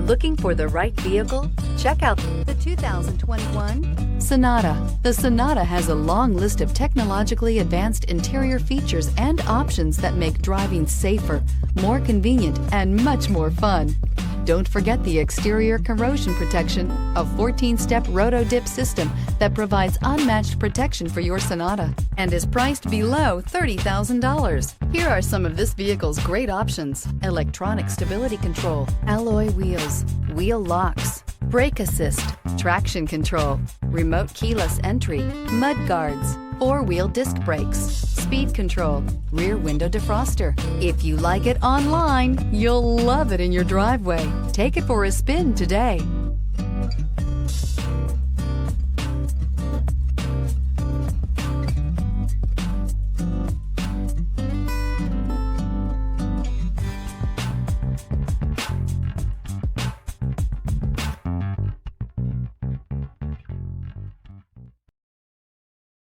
Looking for the right vehicle? Check out the 2021 Sonata. The Sonata has a long list of technologically advanced interior features and options that make driving safer, more convenient, and much more fun. Don't forget the exterior corrosion protection, a 14-step roto-dip system that provides unmatched protection for your Sonata and is priced below $30,000. Here are some of this vehicle's great options: electronic stability control, alloy wheels, wheel locks, brake assist, traction control, remote keyless entry, mud guards, four-wheel disc brakes, speed control, rear window defroster. If you like it online, you'll love it in your driveway. Take it for a spin today.